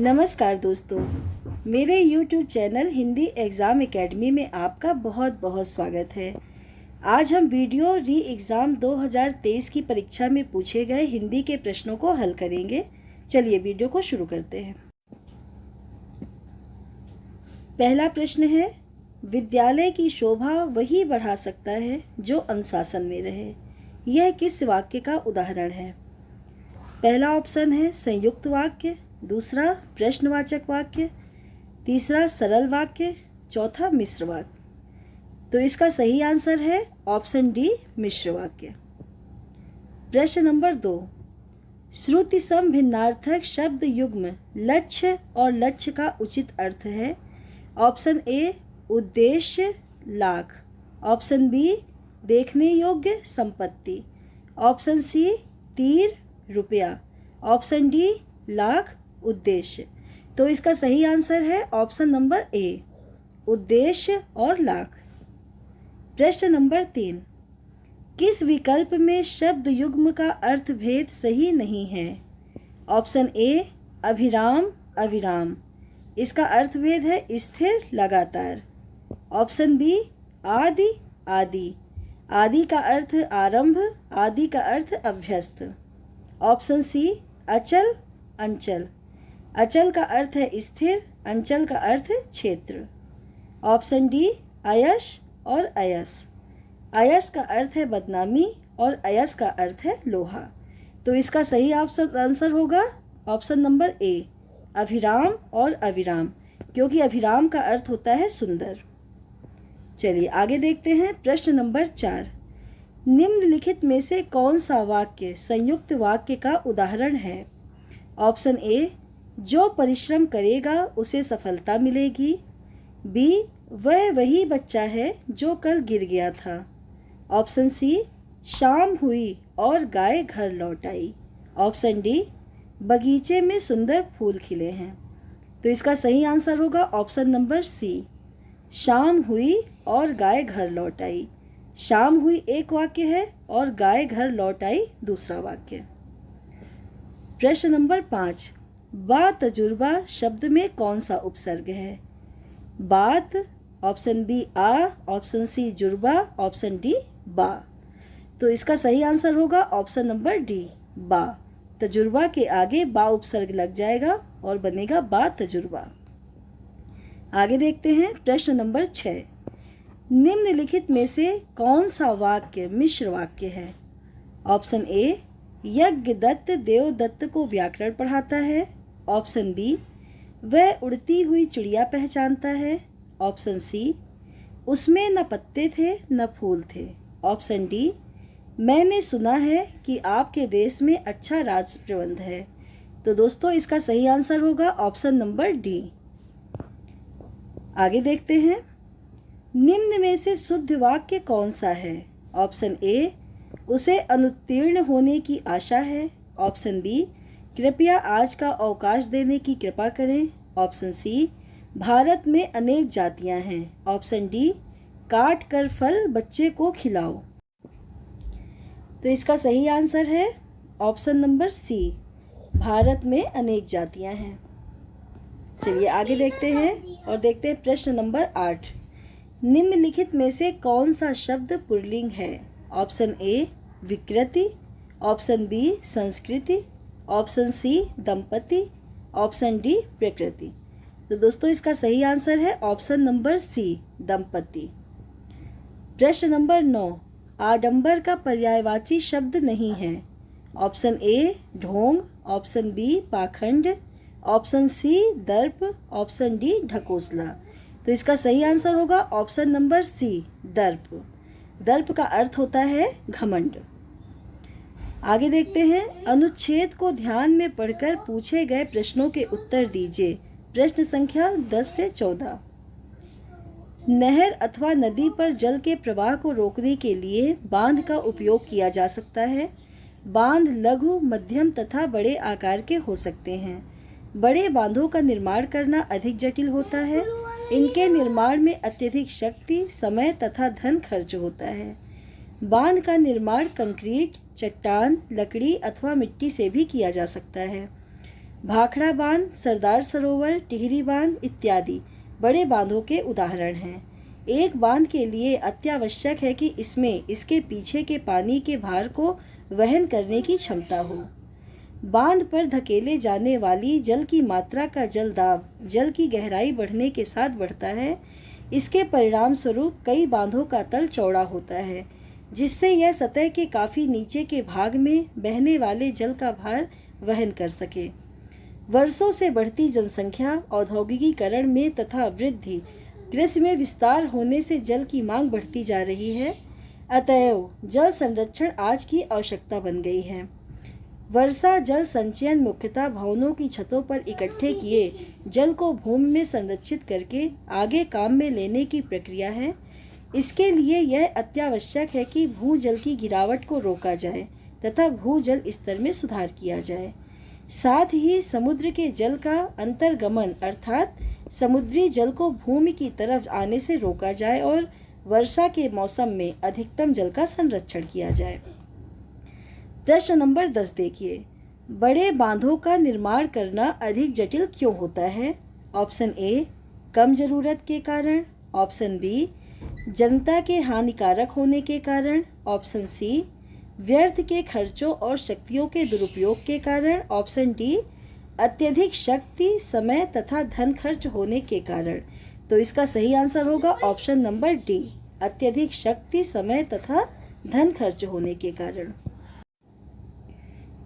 नमस्कार दोस्तों, मेरे YouTube channel Hindi exam academy में आपका बहुत बहुत स्वागत है। आज हम वीडियो री एग्ज़ाम 2023 की परीक्षा में पूछे गए हिंदी के प्रश्नों को हल करेंगे। चलिए वीडियो को शुरू करते हैं। पहला प्रश्न है, विद्यालय की शोभा वही बढ़ा सकता है जो अनुशासन में रहे। यह किस वाक्य का उदाहरण है? पहला ऑप्शन है संयुक्त वाक्य, दूसरा प्रश्नवाचक वाक्य, तीसरा सरल वाक्य, चौथा मिश्र वाक्य। तो इसका सही आंसर है ऑप्शन डी, मिश्र वाक्य। प्रश्न नंबर 2, श्रुति सम भिन्नार्थक शब्द युग्म लक्ष्य और लक्ष्य का उचित अर्थ है। ऑप्शन ए उद्देश्य लाख, ऑप्शन बी देखने योग्य संपत्ति, ऑप्शन सी तीर रुपया, ऑप्शन डी लाख उद्देश्य। तो इसका सही आंसर है ऑप्शन नंबर ए, उद्देश्य और लाख। प्रश्न नंबर 3, किस विकल्प में शब्द युग्म का अर्थ भेद सही नहीं है? ऑप्शन ए अभिराम अविराम, इसका अर्थ भेद है स्थिर लगातार। ऑप्शन बी आदि आदि, आदि का अर्थ आरंभ, आदि का अर्थ अभ्यस्त। ऑप्शन सी अचल अंचल, अचल का अर्थ है स्थिर, अंचल का अर्थ क्षेत्र। ऑप्शन डी अयश और अयस, अयस का अर्थ है बदनामी और अयस का अर्थ है लोहा। तो इसका सही आंसर होगा ऑप्शन नंबर ए, अभिराम और अविराम, क्योंकि अभिराम का अर्थ होता है सुंदर। चलिए आगे देखते हैं। प्रश्न नंबर 4, निम्नलिखित में से कौन सा वाक्य संयुक्त वाक्य का उदाहरण है? ऑप्शन ए जो परिश्रम करेगा उसे सफलता मिलेगी, बी वह वही बच्चा है जो कल गिर गया था, ऑप्शन सी शाम हुई और गाय घर लौट आई, ऑप्शन डी बगीचे में सुंदर फूल खिले हैं। तो इसका सही आंसर होगा ऑप्शन नंबर सी, शाम हुई और गाय घर लौट आई। शाम हुई एक वाक्य है और गाय घर लौट आई दूसरा वाक्य। प्रश्न नंबर 5, बा तजुर्बा शब्द में कौन सा उपसर्ग है? बात, ऑप्शन बी आ, ऑप्शन सी जुर्बा, ऑप्शन डी बा। तो इसका सही आंसर होगा ऑप्शन नंबर डी, बा। तजुर्बा के आगे बा उपसर्ग लग जाएगा और बनेगा बा तजुर्बा। आगे देखते हैं। प्रश्न नंबर 6, निम्नलिखित में से कौन सा वाक्य मिश्र वाक्य है? ऑप्शन ए यज्ञदत्त देवदत्त को व्याकरण पढ़ाता है, ऑप्शन बी वह उड़ती हुई चिड़िया पहचानता है, ऑप्शन सी उसमें न पत्ते थे न फूल थे, ऑप्शन डी मैंने सुना है कि आपके देश में अच्छा राज प्रबंध है। तो दोस्तों इसका सही आंसर होगा ऑप्शन नंबर डी। आगे देखते हैं। निम्न में से शुद्ध वाक्य कौन सा है? ऑप्शन ए उसे अनुत्तीर्ण होने की आशा है, ऑप्शन बी कृपया आज का अवकाश देने की कृपा करें, ऑप्शन सी भारत में अनेक जातियां हैं, ऑप्शन डी काट कर फल बच्चे को खिलाओ। तो इसका सही आंसर है ऑप्शन नंबर सी, भारत में अनेक जातियां हैं। चलिए आगे देखते हैं और देखते हैं प्रश्न नंबर 8, निम्नलिखित में से कौन सा शब्द पुल्लिंग है? ऑप्शन ए विकृति, ऑप्शन बी संस्कृति, ऑप्शन सी दंपति, ऑप्शन डी प्रकृति। तो दोस्तों इसका सही आंसर है ऑप्शन नंबर सी, दंपति। प्रश्न नंबर 9, आडंबर का पर्यायवाची शब्द नहीं है। ऑप्शन ए ढोंग, ऑप्शन बी पाखंड, ऑप्शन सी दर्प, ऑप्शन डी ढकोसला। तो इसका सही आंसर होगा ऑप्शन नंबर सी, दर्प। दर्प का अर्थ होता है घमंड। आगे देखते हैं। अनुच्छेद को ध्यान में पढ़कर पूछे गए प्रश्नों के उत्तर दीजिए। प्रश्न संख्या 10 से 14। नहर अथवा नदी पर जल के प्रवाह को रोकने के लिए बांध का उपयोग किया जा सकता है। बांध लघु, मध्यम तथा बड़े आकार के हो सकते हैं। बड़े बांधों का निर्माण करना अधिक जटिल होता है। इनके निर्माण में अत्यधिक शक्ति, समय तथा धन खर्च होता है। बांध का निर्माण कंक्रीट, चट्टान, लकड़ी अथवा मिट्टी से भी किया जा सकता है। भाखड़ा बांध, सरदार सरोवर, टिहरी बांध इत्यादि बड़े बांधों के उदाहरण हैं। एक बांध के लिए अत्यावश्यक है कि इसमें इसके पीछे के पानी के भार को वहन करने की क्षमता हो। बांध पर धकेले जाने वाली जल की मात्रा का जल दाब जल की गहराई बढ़ने के साथ बढ़ता है। इसके परिणाम स्वरूप कई बांधों का तल चौड़ा होता है, जिससे यह सतह के काफ़ी नीचे के भाग में बहने वाले जल का भार वहन कर सके। वर्षों से बढ़ती जनसंख्या, औद्योगिकीकरण में तथा वृद्धि, कृषि में विस्तार होने से जल की मांग बढ़ती जा रही है। अतएव जल संरक्षण आज की आवश्यकता बन गई है। वर्षा जल संचयन मुख्यतः भवनों की छतों पर इकट्ठे किए जल को भूमि में संरक्षित करके आगे काम में लेने की प्रक्रिया है। इसके लिए यह अत्यावश्यक है कि भूजल की गिरावट को रोका जाए तथा भूजल स्तर में सुधार किया जाए। साथ ही समुद्र के जल का अंतर्गमन अर्थात समुद्री जल को भूमि की तरफ आने से रोका जाए और वर्षा के मौसम में अधिकतम जल का संरक्षण किया जाए। प्रश्न नंबर 10 देखिए, बड़े बांधों का निर्माण करना अधिक जटिल क्यों होता है? ऑप्शन ए, कम जरूरत के कारण। ऑप्शन बी, जनता के हानिकारक होने के कारण। ऑप्शन सी, व्यर्थ के खर्चों और शक्तियों के दुरुपयोग के कारण। ऑप्शन डी, अत्यधिक शक्ति, समय तथा धन खर्च होने के कारण। तो इसका सही आंसर होगा ऑप्शन नंबर डी, अत्यधिक शक्ति, समय तथा धन खर्च होने के कारण।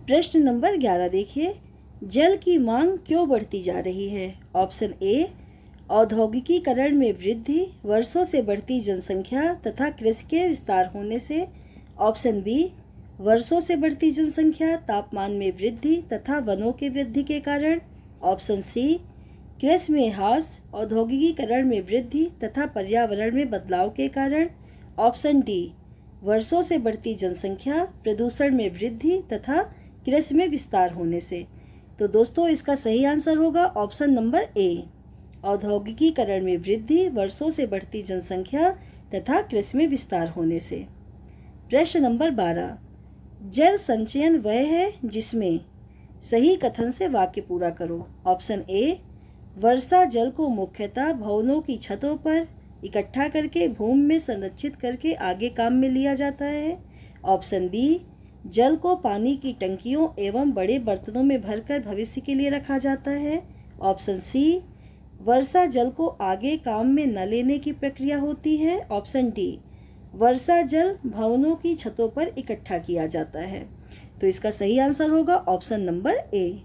प्रश्न नंबर 11 देखिए, जल की मांग क्यों बढ़ती जा रही है? ऑप्शन ए, औद्योगिकीकरण में वृद्धि, वर्षों से बढ़ती जनसंख्या तथा कृषि के विस्तार होने से। ऑप्शन बी, वर्षों से बढ़ती जनसंख्या, तापमान में वृद्धि तथा वनों के वृद्धि के कारण। ऑप्शन सी, कृषि में ह्रास, औद्योगिकीकरण में वृद्धि तथा पर्यावरण में बदलाव के कारण। ऑप्शन डी, वर्षों से बढ़ती जनसंख्या, प्रदूषण में वृद्धि तथा कृषि में विस्तार होने से। तो दोस्तों इसका सही आंसर होगा ऑप्शन नंबर ए, औद्योगिकीकरण में वृद्धि, वर्षों से बढ़ती जनसंख्या तथा कृषि में विस्तार होने से। प्रश्न नंबर 12, जल संचयन वह है जिसमें, सही कथन से वाक्य पूरा करो। ऑप्शन ए, वर्षा जल को मुख्यतः भवनों की छतों पर इकट्ठा करके भूमि में संरक्षित करके आगे काम में लिया जाता है। ऑप्शन बी, जल को पानी की टंकियों एवं बड़े बर्तनों में भरकर भविष्य के लिए रखा जाता है। ऑप्शन सी, वर्षा जल को आगे काम में न लेने की प्रक्रिया होती है। ऑप्शन डी, वर्षा जल भवनों की छतों पर इकट्ठा किया जाता है। तो इसका सही आंसर होगा ऑप्शन नंबर ए।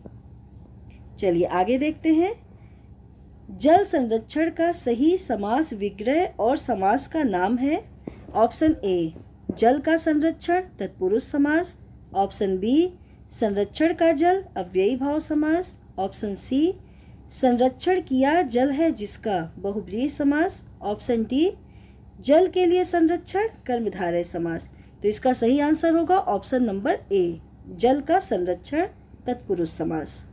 चलिए आगे देखते हैं, जल संरक्षण का सही समास विग्रह और समास का नाम है। ऑप्शन ए, जल का संरक्षण तत्पुरुष समास। ऑप्शन बी, संरक्षण का जल अव्ययी भाव समास। ऑप्शन सी, संरक्षण किया जल है जिसका बहुब्रीहि समास। ऑप्शन डी, जल के लिए संरक्षण कर्मधारय समास। तो इसका सही आंसर होगा ऑप्शन नंबर ए, जल का संरक्षण तत्पुरुष समास।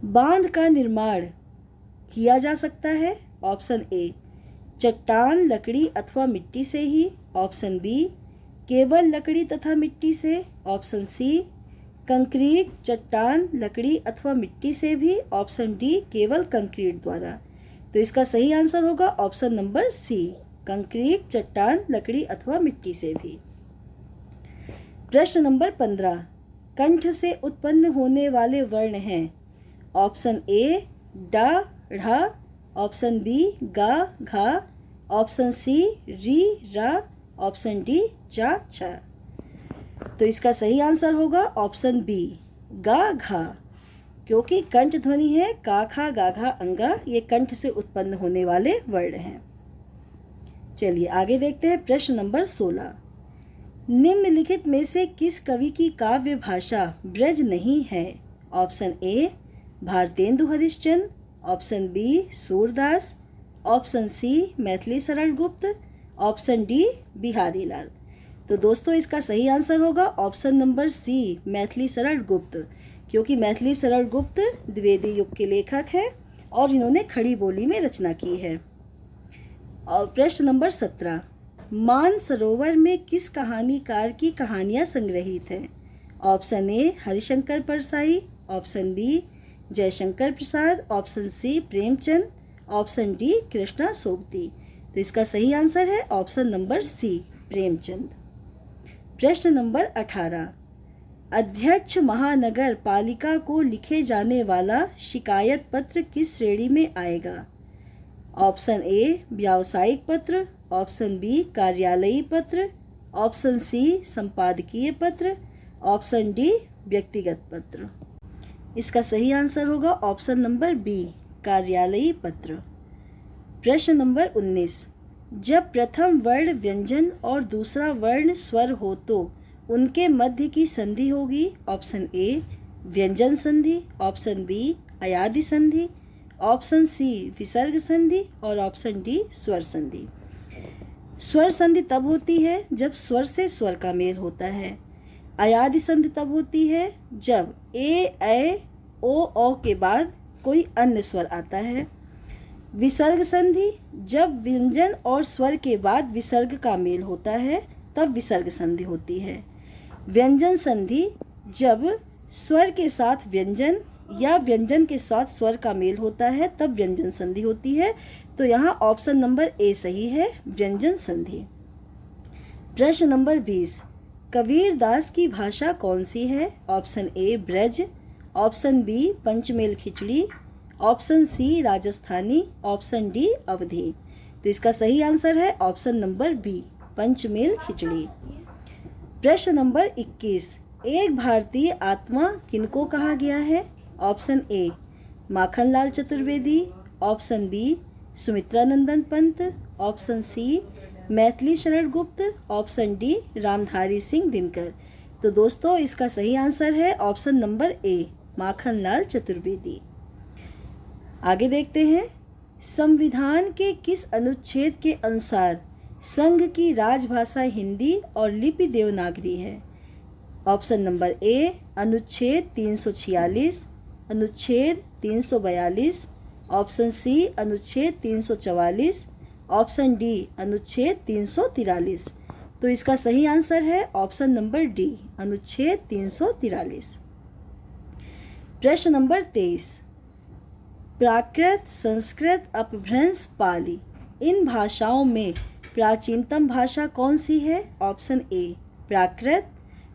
बांध का निर्माण किया जा सकता है। ऑप्शन ए, चट्टान, लकड़ी अथवा मिट्टी से ही। ऑप्शन बी, केवल लकड़ी तथा मिट्टी से। ऑप्शन सी, कंक्रीट, चट्टान, लकड़ी अथवा मिट्टी से भी। ऑप्शन डी, केवल कंक्रीट द्वारा। तो इसका सही आंसर होगा ऑप्शन नंबर सी, कंक्रीट, चट्टान, लकड़ी अथवा मिट्टी से भी। प्रश्न नंबर 15, कंठ से उत्पन्न होने वाले वर्ण हैं। ऑप्शन ए, डा, ढ़ा। ऑप्शन बी, गा, घा। ऑप्शन सी, री, रा। ऑप्शन डी, चा, छा। तो इसका सही आंसर होगा ऑप्शन बी, गा, घा, क्योंकि कंठ ध्वनि है का, खा, गा, घा, अंगा, ये कंठ से उत्पन्न होने वाले वर्ण हैं। चलिए आगे देखते हैं प्रश्न नंबर 16, निम्नलिखित में से किस कवि की काव्य भाषा ब्रज नहीं है? Option A, Bharatendu Harishchandra. Option B, Surdas. Option C, Maithili Saral Gupt. Option D, Bihari Lal. तो दोस्तों इसका सही आंसर होगा ऑप्शन नंबर सी, मैथिली सरल गुप्त, क्योंकि मैथिली सरल गुप्त द्विवेदी युग के लेखक हैं और इन्होंने खड़ी बोली में रचना की है। और प्रश्न नंबर 17, मानसरोवर में किस कहानीकार की कहानियाँ संग्रहित हैं? Option A, Harishankar Parsai. Option B, Jaishankar Prasad, option C Premchand, option D Krishna Sobti. तो इसका सही आंसर है ऑप्शन नंबर सी प्रेमचंद। प्रश्न नंबर 18, अध्यक्ष महानगर पालिका को लिखे जाने वाला शिकायत पत्र किस श्रेणी में आएगा? ऑप्शन ए व्यावसायिक पत्र, ऑप्शन बी कार्यालयी पत्र, ऑप्शन सी संपादकीय पत्र, ऑप्शन डी व्यक्तिगत पत्र। इसका सही आंसर होगा ऑप्शन नंबर बी कार्यालयी पत्र। प्रश्न नंबर 19, जब प्रथम वर्ण व्यंजन और दूसरा वर्ण स्वर हो तो उनके मध्य की संधि होगी? ऑप्शन ए व्यंजन संधि, ऑप्शन बी अयादि संधि, ऑप्शन सी विसर्ग संधि और ऑप्शन डी स्वर संधि। स्वर संधि तब होती है जब स्वर से स्वर का मेल होता है। अयादि संधि तब होती है जब ए ओ के बाद कोई अन्य स्वर आता है। विसर्ग संधि जब व्यंजन और स्वर के बाद विसर्ग का मेल होता है तब विसर्ग संधि होती है। व्यंजन संधि जब स्वर के साथ व्यंजन या व्यंजन के साथ स्वर का मेल होता है तब व्यंजन संधि होती है। तो यहाँ ऑप्शन नंबर ए सही है, व्यंजन संधि। प्रश्न नंबर 20, कबीर दास की भाषा कौन सी है? Option A Braj, option B पंचमेल खिचड़ी, option C Rajasthani, option D Awadhi. तो इसका सही आंसर है ऑप्शन नंबर बी पंचमेल खिचड़ी। प्रश्न नंबर 21, एक भारतीय आत्मा किनको कहा गया है? Option A Makhanlal Chaturvedi, option B Sumitranandan Pant, option C Maithili Sharan Gupt, option D Ramdhari Singh Dinkar. तो दोस्तों इसका सही आंसर है option number A Makhanlal Chaturvedi. आगे देखते हैं, संविधान के किस अनुच्छेद के अनुसार संघ की राजभाषा हिंदी और लिपि देवनागरी है? ऑप्शन नंबर ए अनुच्छेद 346, अनुच्छेद 342, ऑप्शन सी अनुच्छेद 344, ऑप्शन डी अनुच्छेद 343। तो इसका सही आंसर है ऑप्शन नंबर डी अनुच्छेद 343। प्रश्न नंबर 23, प्राकृत, संस्कृत, अपभ्रंश, पाली इन भाषाओं में प्राचीनतम भाषा कौन सी है? Option A Prakrit,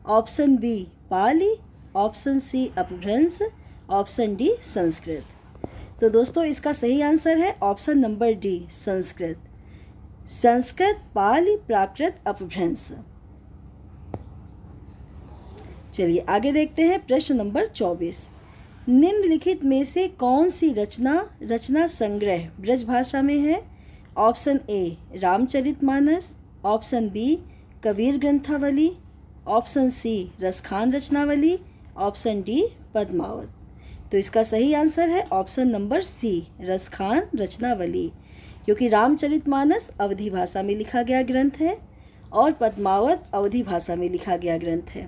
option B Pali, option C Apabhramsha, option D Sanskrit. तो दोस्तों इसका सही आंसर है option number D Sanskrit. Sanskrit, Pali, Prakrit, Apabhramsha. चलिए आगे देखते हैं प्रश्न नंबर 24, निम्नलिखित में से कौन सी रचना संग्रह ब्रज भाषा में है? Option A Ramcharitmanas, option B Kabir Granthavali, option C Raskhan Rachnavali, option D Padmavat. तो इसका सही आंसर है option number C Raskhan Rachnavali, क्योंकि रामचरितमानस अवधी भाषा में लिखा गया ग्रंथ है और पद्मावत अवधी भाषा में लिखा गया ग्रंथ है।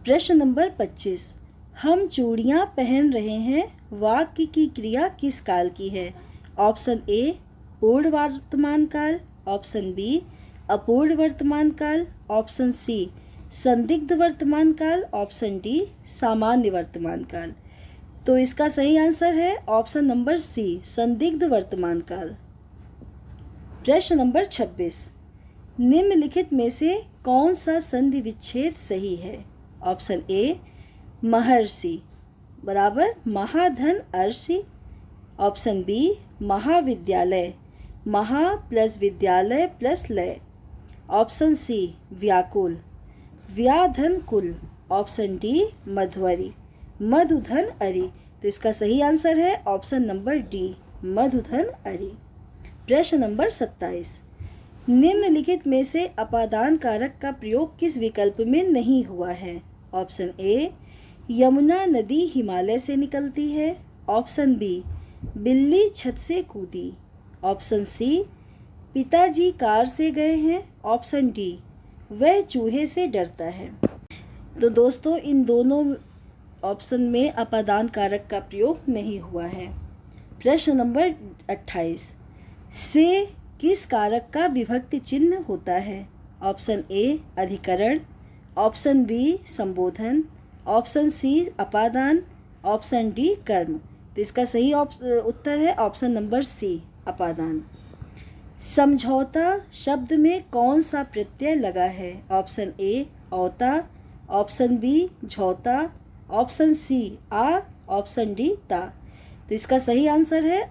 प्रश्न नंबर 25, हम चूड़ियाँ पहन रहे हैं वाक्य की क्रिया किस काल की है? ऑप्शन ए पूर्ण वर्तमान काल, ऑप्शन बी अपूर्ण वर्तमान काल, ऑप्शन सी संदिग्ध वर्तमान काल, ऑप्शन डी सामान्य वर्तमान काल। तो इसका सही आंसर है ऑप्शन नंबर सी संदिग्ध वर्तमान काल। प्रश्न नंबर 26, निम्नलिखित में से कौन सा संधि विच्छेद सही है? ऑप्शन ए महर्षि बराबर महाधन अर्षि, ऑप्शन बी महाविद्यालय महा प्लस विद्यालय प्लस लय, ऑप्शन सी व्याकुल व्याधन कुल, ऑप्शन डी मधुवरी मधुधन अरि। तो इसका सही आंसर है ऑप्शन नंबर डी मधुधन अरि। प्रश्न नंबर 27, निम्नलिखित में से अपादान कारक का प्रयोग किस विकल्प में नहीं हुआ है? ऑप्शन ए यमुना नदी हिमालय से निकलती है, ऑप्शन बी बिल्ली छत से कूदी, ऑप्शन सी पिताजी कार से गए हैं, ऑप्शन डी वह चूहे से डरता है। तो दोस्तों इन दोनों ऑप्शन में अपादान कारक का प्रयोग नहीं हुआ है। प्रश्न नंबर 28, से किस कारक का विभक्ति चिन्ह होता है? ऑप्शन ए अधिकरण, ऑप्शन बी संबोधन, ऑप्शन सी अपादान, ऑप्शन डी कर्म। तो इसका सही उत्तर है ऑप्शन नंबर सी अपादान। समझौता शब्द में कौन सा प्रत्यय लगा है? ऑप्शन ए औता, ऑप्शन बी झौता, ऑप्शन सी आ, ऑप्शन डी ता। तो इसका सही आंसर है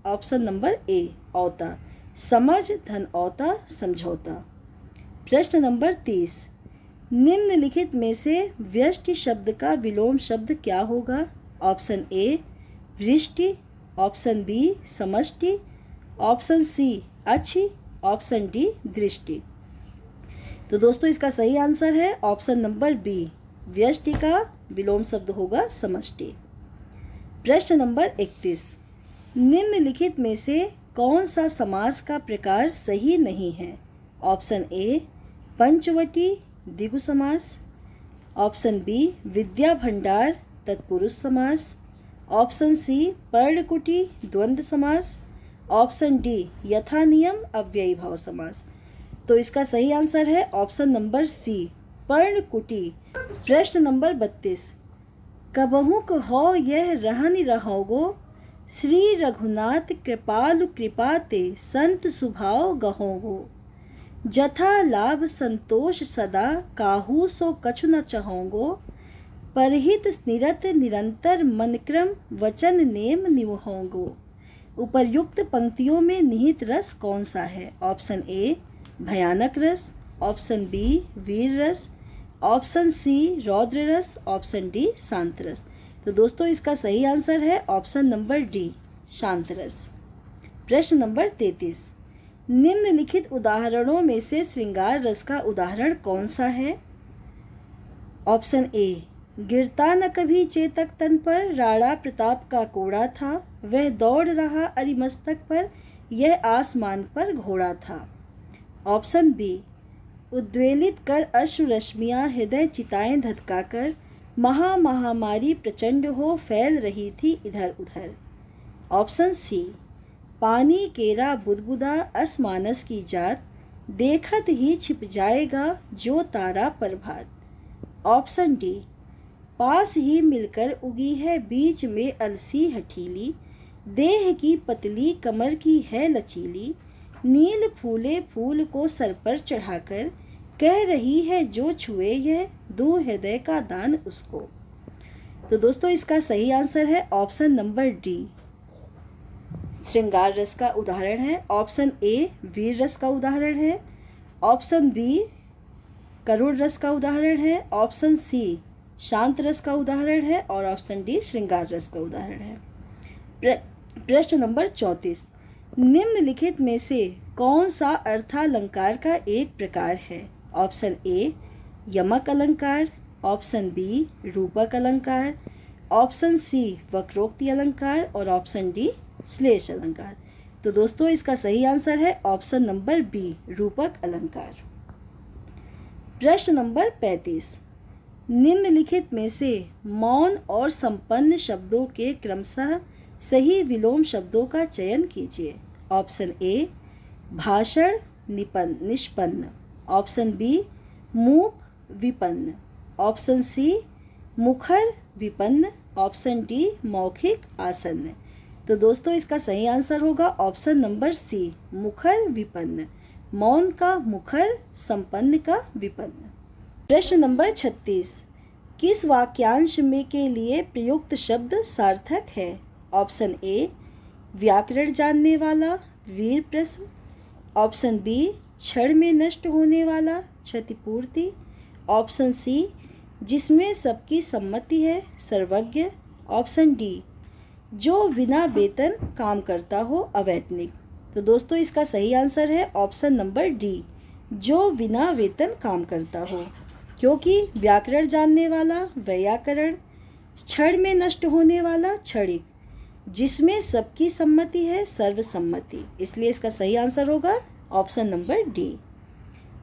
ऑप्शन नंबर ए औता। समझ धन औता समझौता। प्रश्न नंबर 30, निम्नलिखित में से व्यष्टि शब्द का विलोम शब्द क्या होगा? ऑप्शन ए वृष्टि, ऑप्शन बी समष्टि, ऑप्शन सी अच्छी, ऑप्शन डी दृष्टि। तो दोस्तों इसका सही आंसर है ऑप्शन नंबर बी, व्यष्टि का विलोम शब्द होगा समष्टि। प्रश्न नंबर 31, निम्नलिखित में से कौन सा समास का प्रकार सही नहीं है? ऑप्शन ए पंचवटी द्विगु समास, ऑप्शन बी विद्या भंडार तत्पुरुष समास, ऑप्शन सी पर्णकुटी द्वंद्व समास, ऑप्शन डी यथा नियम अव्ययी भाव समास। तो इसका सही आंसर है ऑप्शन नंबर सी पर्णकुटी। प्रश्न नंबर 32, कबहु कहो यह रहनि रहोगो, श्री रघुनाथ कृपालु कृपा ते संत सुभाव गहोगो, जथा लाभ संतोष सदा काहू सो कछु न चहोगो, परहित निरत निरंतर मनक्रम वचन नेम निवहोगो। उपर्युक्त पंक्तियों में निहित रस कौन सा है? ऑप्शन ए भयानक रस, ऑप्शन बी वीर रस, ऑप्शन सी रौद्र रस, ऑप्शन डी शांत रस। तो दोस्तों इसका सही आंसर है ऑप्शन नंबर डी शांत रस। प्रश्न नंबर 33, निम्नलिखित उदाहरणों में से श्रृंगार रस का उदाहरण कौन सा है? ऑप्शन ए गिरता न कभी चेतक तन पर, राणा प्रताप का कोड़ा था, वह दौड़ रहा अरिमस्तक पर, यह आसमान पर घोड़ा था। ऑप्शन बी उद्वेलित कर अश्रु रश्मियाँ हृदय चिताएं धधकाकर, महामारी प्रचंड हो फैल रही थी इधर उधर। ऑप्शन सी पानी केरा बुदबुदा असमानस की जात, देखत ही छिप जाएगा जो तारा प्रभात। ऑप्शन डी पास ही मिलकर उगी है बीच में अलसी हठीली, देह की पतली कमर की है लचीली, नील फूले फूल को सर पर चढ़ाकर, कह रही है जो छुए यह दो हृदय का दान उसको। तो दोस्तों इसका सही आंसर है ऑप्शन नंबर डी श्रृंगार रस का उदाहरण है, ऑप्शन ए वीर रस का उदाहरण है, ऑप्शन बी करुण रस का उदाहरण है, ऑप्शन सी शांत रस का उदाहरण है और ऑप्शन डी श्रृंगार रस का उदाहरण है। प्रश्न नंबर 34, निम्नलिखित में से कौन सा अर्थालंकार का एक प्रकार है? ऑप्शन ए यमक अलंकार, ऑप्शन बी रूपक अलंकार, ऑप्शन सी वक्रोक्ति अलंकार और ऑप्शन डी श्लेष अलंकार। तो दोस्तों इसका सही आंसर है ऑप्शन नंबर बी रूपक अलंकार। प्रश्न नंबर 35, निम्नलिखित में से मौन और संपन्न शब्दों के क्रमशः सही विलोम शब्दों का चयन कीजिए। ऑप्शन ए भाषण निष्पन्न, ऑप्शन बी मूक विपन्न, ऑप्शन सी मुखर विपन्न, ऑप्शन डी मौखिक आसन्न। तो दोस्तों इसका सही आंसर होगा ऑप्शन नंबर सी मुखर विपन्न, मौन का मुखर संपन्न का विपन्न। प्रश्न नंबर 36, किस वाक्यांश में के लिए प्रयुक्त शब्द सार्थक है? ऑप्शन ए व्याकरण जानने वाला वीर प्रश्न, ऑप्शन बी क्षण में नष्ट होने वाला क्षतिपूर्ति, ऑप्शन सी जिसमें सबकी सम्मति है सर्वज्ञ, ऑप्शन डी जो बिना वेतन काम करता हो अवैतनिक। तो दोस्तों इसका सही आंसर है ऑप्शन नंबर डी जो बिना वेतन काम करता हो, क्योंकि व्याकरण जानने वाला वैयाकरण, क्षण में नष्ट होने वाला क्षणिक, जिसमें सबकी सम्मति है सर्वसम्मति, इसलिए इसका सही आंसर होगा ऑप्शन नंबर डी।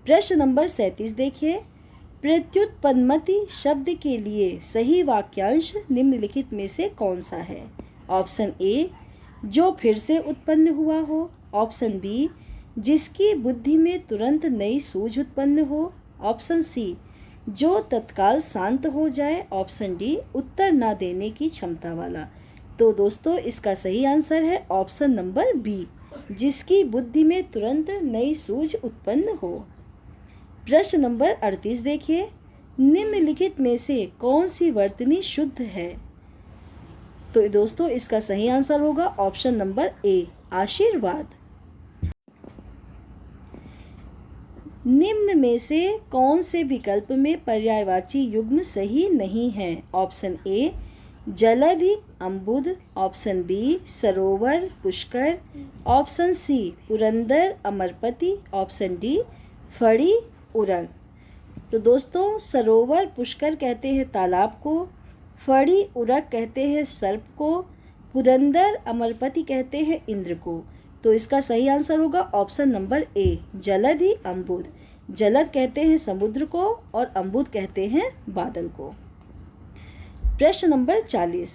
प्रश्न नंबर 37 देखिए, प्रत्युत्पन्नमति शब्द के लिए सही वाक्यांश निम्नलिखित में से कौन सा है? ऑप्शन ए जो फिर से उत्पन्न हुआ हो, ऑप्शन बी जिसकी बुद्धि में तुरंत नई सूझ उत्पन्न हो, ऑप्शन सी जो तत्काल शांत हो जाए। ऑप्शन डी, उत्तर ना देने की क्षमता वाला। तो दोस्तों इसका सही आंसर है ऑप्शन नंबर बी, जिसकी बुद्धि में तुरंत नई सूझ उत्पन्न हो। प्रश्न नंबर 38 देखिए, निम्नलिखित में से कौन सी वर्तनी शुद्ध है? तो दोस्तों इसका सही आंसर होगा ऑप्शन नंबर ए, आशीर्वाद। निम्न में से कौन से विकल्प में पर्यायवाची युग्म सही नहीं है? ऑप्शन ए, जलधि अम्बुद, ऑप्शन बी, सरोवर Pushkar, option C, Purandar Amarpati, option D, फड़ी उरग। तो दोस्तों सरोवर पुष्कर कहते हैं तालाब को, फड़ी उरग कहते हैं सर्प को, पुरंदर अमरपति कहते हैं इंद्र को। तो इसका सही आंसर होगा ऑप्शन नंबर ए, जलधि अम्बुद। जलद कहते हैं समुद्र को और अम्बुद कहते हैं बादल को। प्रश्न नंबर 40,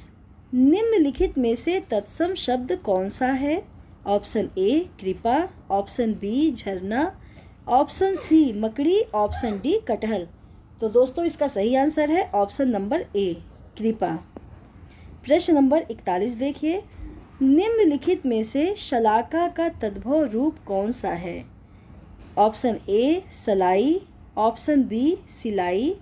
निम्नलिखित में से तत्सम शब्द कौन सा है? ऑप्शन ए, कृपा, ऑप्शन बी, झरना, ऑप्शन सी, मकड़ी, ऑप्शन डी, कटहल। तो दोस्तों इसका सही आंसर है ऑप्शन नंबर ए, कृपा। प्रश्न नंबर 41 देखिए, निम्नलिखित में से शलाका का तद्भव रूप कौन सा है? ऑप्शन ए, सलाई, ऑप्शन बी, सिलाई,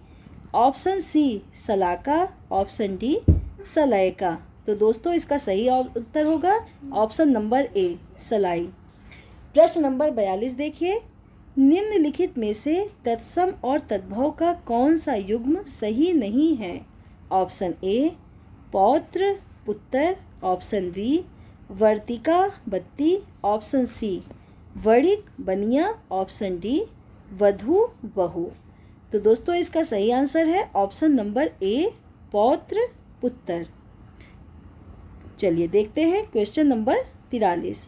ऑप्शन सी, सलाका, ऑप्शन डी, सलाइका। तो दोस्तों इसका सही उत्तर होगा ऑप्शन नंबर ए, सलाई। प्रश्न नंबर 42 देखिए, निम्नलिखित में से तत्सम और तद्भव का कौन सा युग्म सही नहीं है? ऑप्शन ए, पौत्र पुत्र, ऑप्शन बी, वर्तिका बत्ती, ऑप्शन सी, वणिक बनिया, ऑप्शन डी, वधू बहू। तो दोस्तों इसका सही आंसर है ऑप्शन नंबर ए, पौत्र पुत्र। चलिए देखते हैं क्वेश्चन नंबर 43,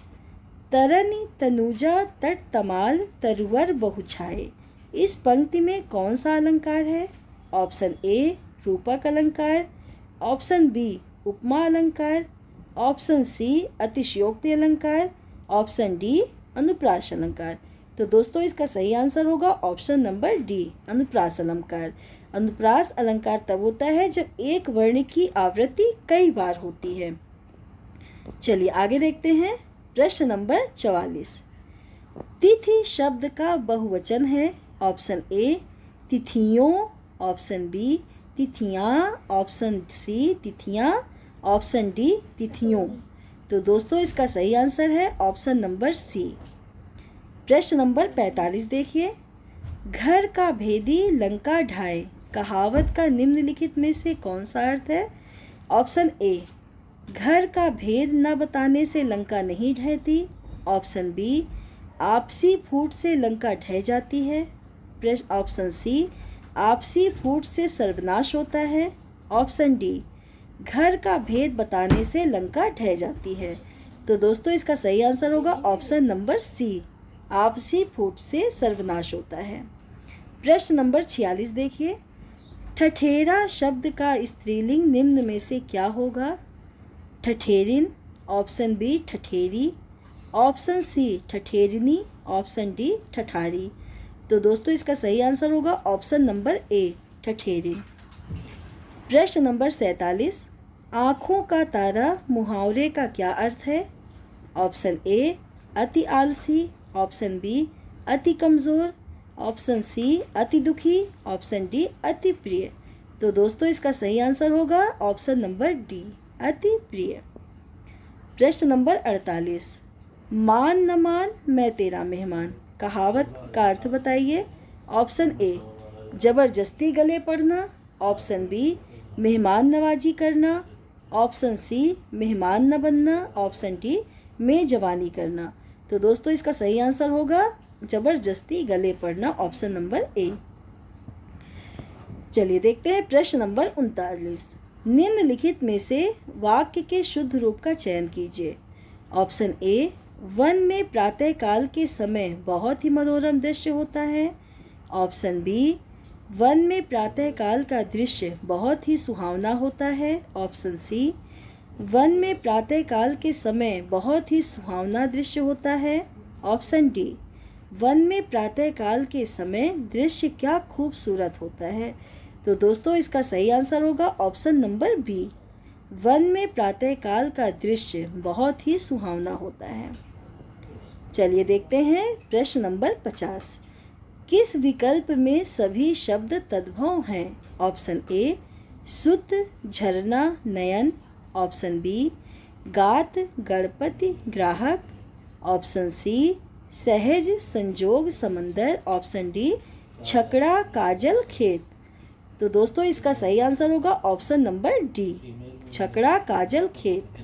तरनी तनुजा तट तमाल तरुवर बहुछाए। इस पंक्ति में कौन सा अलंकार है? ऑप्शन ए, रूपक अलंकार, ऑप्शन बी, उपमा अलंकार, ऑप्शन सी, अतिशयोक्ति अलंकार, ऑप्शन डी, अनुप्रास अलंकार। तो दोस्तों इसका सही आंसर होगा ऑप्शन नंबर डी, अनुप्रास अलंकार। अनुप्रास अलंकार तब होता है जब एक वर्ण की आवृत्ति कई बार होती है। चलिए आगे देखते हैं प्रश्न नंबर 44, तिथि शब्द का बहुवचन है। ऑप्शन ए, तिथियों, ऑप्शन बी, तिथियां, ऑप्शन सी, तिथियां, ऑप्शन डी, तिथियों। तो दोस्तों इसका सही आंसर है ऑप्शन नंबर सी। प्रश्न नंबर 45 देखिए, घर का भेदी लंका ढाए कहावत का निम्नलिखित में से कौन सा अर्थ है? ऑप्शन ए, घर का भेद न बताने से लंका नहीं ढहती, ऑप्शन बी, आपसी फूट से लंका ढह जाती है, ऑप्शन सी, आपसी फूट से सर्वनाश होता है, ऑप्शन डी, घर का भेद बताने से लंका ढह जाती है। तो दोस्तों इसका सही आंसर होगा ऑप्शन नंबर सी, आपसी फूट से सर्वनाश होता है। प्रश्न नंबर 46 देखिए, ठठेरा शब्द का स्त्रीलिंग निम्न में से क्या होगा? ठठेरिन, ऑप्शन बी, ठठेरी, ऑप्शन सी, ठठेरिनी, ऑप्शन डी, ठठारी। तो दोस्तों इसका सही आंसर होगा ऑप्शन नंबर ए, ठठेरिन। प्रश्न नंबर 47, आँखों का तारा मुहावरे का क्या अर्थ है? ऑप्शन ए, अति आलसी, ऑप्शन बी, अति कमज़ोर, ऑप्शन सी, अति दुखी, ऑप्शन डी, अति प्रिय। तो दोस्तों इसका सही आंसर होगा ऑप्शन नंबर डी, अति प्रिय। प्रश्न नंबर 48, मान न मान मैं तेरा मेहमान कहावत का अर्थ बताइए। ऑप्शन ए, जबरदस्ती गले पड़ना, ऑप्शन बी, मेहमान नवाजी करना, ऑप्शन सी, मेहमान न बनना, ऑप्शन डी, मेजबानी करना। तो दोस्तों इसका सही आंसर होगा जबरदस्ती गले पड़ना, ऑप्शन नंबर ए। चलिए देखते हैं प्रश्न नंबर 39, निम्नलिखित में से वाक्य के शुद्ध रूप का चयन कीजिए। ऑप्शन ए, वन में प्रातः काल के समय बहुत ही मनोरम दृश्य होता है, ऑप्शन बी, वन में प्रातः काल का दृश्य बहुत ही सुहावना होता है, ऑप्शन सी, वन में प्रातः काल के समय बहुत ही सुहावना दृश्य होता है, ऑप्शन डी, वन में प्रातःकाल के समय दृश्य क्या खूबसूरत होता है। तो दोस्तों इसका सही आंसर होगा ऑप्शन नंबर बी। वन में प्रातःकाल का दृश्य बहुत ही सुहावना होता है। चलिए देखते हैं प्रश्न नंबर 50। किस विकल्प में सभी शब्द तद्भव हैं। ऑप्शन ए सुत झरना नयन, ऑप्शन बी गात गणपति ग्राहक, ऑप्शन सी सहज संजोग समंदर, ऑप्शन डी छकड़ा काजल खेत। तो दोस्तों इसका सही आंसर होगा ऑप्शन नंबर डी, छकड़ा काजल खेत।